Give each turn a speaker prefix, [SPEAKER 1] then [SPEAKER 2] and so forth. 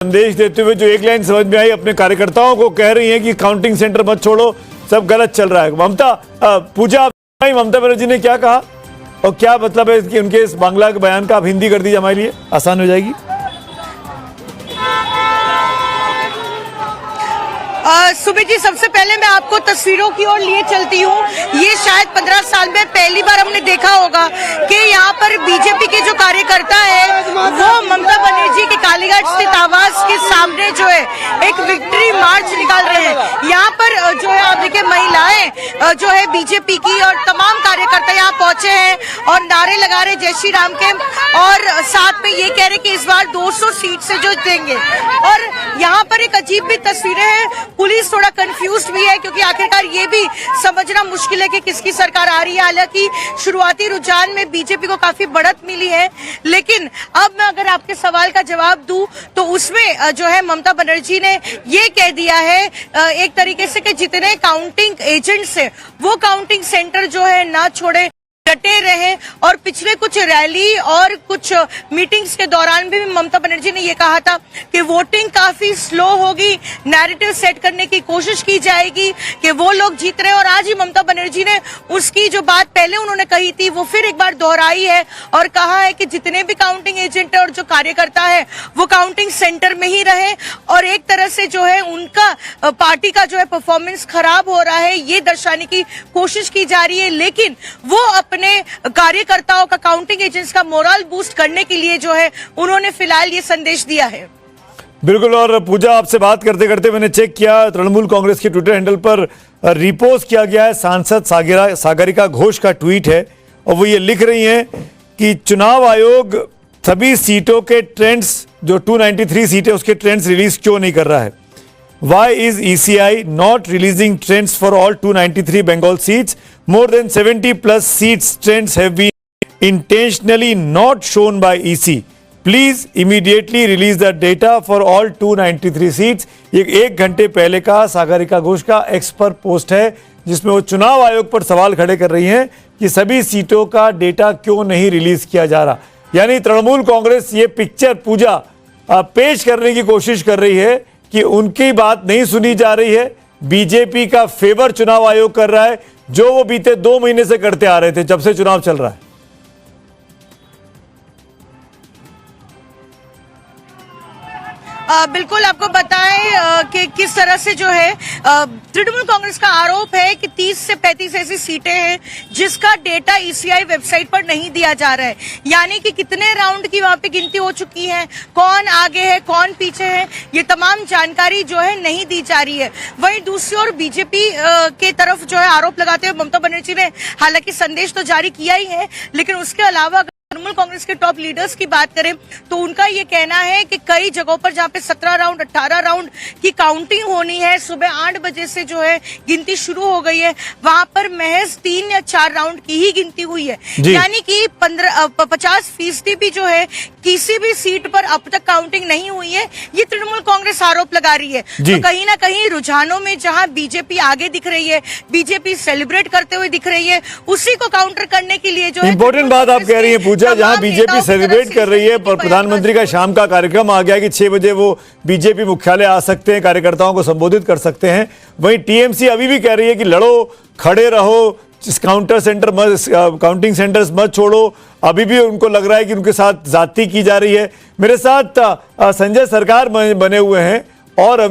[SPEAKER 1] संदेश देते हुए जो एक लाइन समझ में आई, अपने कार्यकर्ताओं को कह रही हैं कि काउंटिंग सेंटर मत छोड़ो, सब गलत चल रहा है। ममता, पूजा, ममता बनर्जी ने क्या कहा और क्या मतलब है कि उनके इस बांग्ला के बयान का आप हिंदी कर दीजिए, हमारे लिए आसान हो जाएगी।
[SPEAKER 2] सुमित जी, सबसे पहले मैं आपको तस्वीरों की ओर लिए चलती हूँ। ये शायद 15 साल में पहली बार हमने देखा होगा कि यहाँ पर बीजेपी के जो कार्यकर्ता है वो ममता बनर्जी के कालीघाट स्थित आवास के सामने जो है एक विक्ट्री मार्च निकाल रहे हैं। यहाँ पर जो है आप देखिए, महिलाएं जो है बीजेपी की और तमाम कार्यकर्ता यहाँ पहुंचे हैं और नारे लगा रहे जय श्री राम के, और साथ में ये कह रहे कि इस बार 200 सीट से जो देंगे। और यहाँ पर एक अजीब भी तस्वीरें हैं। पुलिस थोड़ा कंफ्यूज्ड भी है क्योंकि आखिरकार ये भी समझना मुश्किल है कि किसकी सरकार आ रही है। हालांकि शुरुआती रुझान में बीजेपी को काफी बढ़त मिली है, लेकिन अब मैं अगर आपके सवाल का जवाब दूं तो उसमें जो है ममता बनर्जी ने ये कह दिया है एक तरीके से कि जितने काउंटिंग एजेंट्स हैं वो काउंटिंग सेंटर जो है ना छोड़े, डटे रहे। और पिछले कुछ रैली और कुछ मीटिंग्स के दौरान भी ममता बनर्जी ने यह कहा था कि वोटिंग काफी स्लो होगी, नैरेटिव सेट करने की कोशिश की जाएगी कि वो लोग जीत रहे हैं। और आज ही ममता बनर्जी ने उसकी जो बात पहले उन्होंने कही थी वो फिर एक बार दोहराई है और कहा है कि जितने भी काउंटिंग एजेंट और जो कार्यकर्ता है वो काउंटिंग सेंटर में ही रहे। और एक तरह से जो है उनका पार्टी का जो है परफॉर्मेंस खराब हो रहा है ये दर्शाने की कोशिश की जा रही है, लेकिन वो अपने कार्यकर्ताओं का, काउंटिंग एजेंट्स का मोरल बूस्ट करने के लिए जो है उन्होंने फिलहाल ये संदेश दिया है।
[SPEAKER 1] बिल्कुल। और पूजा, आपसे बात करते करते मैंने चेक किया, तृणमूल कांग्रेस के ट्विटर हैंडल पर रिपोस्ट किया गया है सांसद सागरिका घोष का ट्वीट है और वो ये लिख रही हैं कि चुनाव आयोग सभी सीटों के ट्रेंड्स, जो 293 सीटें उसके ट्रेंड्स रिलीज क्यों नहीं कर रहा है। Why is ECI not releasing trends for all 293 Bengal seats? More than 70 plus seats trends have been intentionally not shown by EC. Please immediately release the data for all 293 seats. ये एक घंटे पहले का सागरिका घोष का एक्स पर post है जिसमें वो चुनाव आयोग पर सवाल खड़े कर रही हैं कि सभी सीटों का डेटा क्यों नहीं रिलीज किया जा रहा। यानी तृणमूल कांग्रेस ये पिक्चर, पूजा, पेश करने की कोशिश कर रही है कि उनकी बात नहीं सुनी जा रही है, बीजेपी का फेवर चुनाव आयोग कर रहा है जो वो बीते 2 महीने से करते आ रहे थे जब से चुनाव चल रहा है।
[SPEAKER 2] बिल्कुल, आपको बताएं कि किस तरह से जो है तृणमूल कांग्रेस का आरोप है कि 30 से 35 ऐसी सीटें हैं जिसका डेटा ईसीआई वेबसाइट पर नहीं दिया जा रहा है। यानी कि कितने राउंड की वहां पे गिनती हो चुकी है, कौन आगे है, कौन पीछे है, ये तमाम जानकारी जो है नहीं दी जा रही है। वहीं दूसरी ओर बीजेपी के तरफ जो है आरोप लगाते हुए ममता बनर्जी ने हालांकि संदेश तो जारी किया ही है, लेकिन उसके अलावा तृणमूल कांग्रेस के टॉप लीडर्स की बात करें तो उनका ये कहना है कि कई जगहों पर जहां पे 17 राउंड 18 राउंड की काउंटिंग होनी है, सुबह 8 बजे से जो है गिनती शुरू हो गई है, वहां पर महज 3 या 4 राउंड की ही गिनती हुई है। यानी कि 50% भी जो है किसी भी सीट पर अब तक काउंटिंग नहीं हुई है, ये तृणमूल कांग्रेस आरोप लगा रही है। तो कहीं ना कहीं रुझानों में जहां बीजेपी आगे दिख रही है, बीजेपी सेलिब्रेट करते हुए दिख रही है, उसी को काउंटर करने के लिए जो है
[SPEAKER 1] इंपॉर्टेंट बात आप कह रही है पूजा, जहां बीजेपी सेलिब्रेट कर रही है, पर प्रधानमंत्री का शाम का कार्यक्रम आ गया कि 6 बजे वो बीजेपी मुख्यालय आ सकते हैं, कार्यकर्ताओं को संबोधित कर सकते हैं। वहीं टीएमसी अभी भी कह रही है कि लड़ो, खड़े रहो, काउंटिंग सेंटर्स मत छोड़ो। अभी भी उनको लग रहा है कि उनके साथ जाति की जा रही है। मेरे साथ संजय सरकार बने हुए हैं और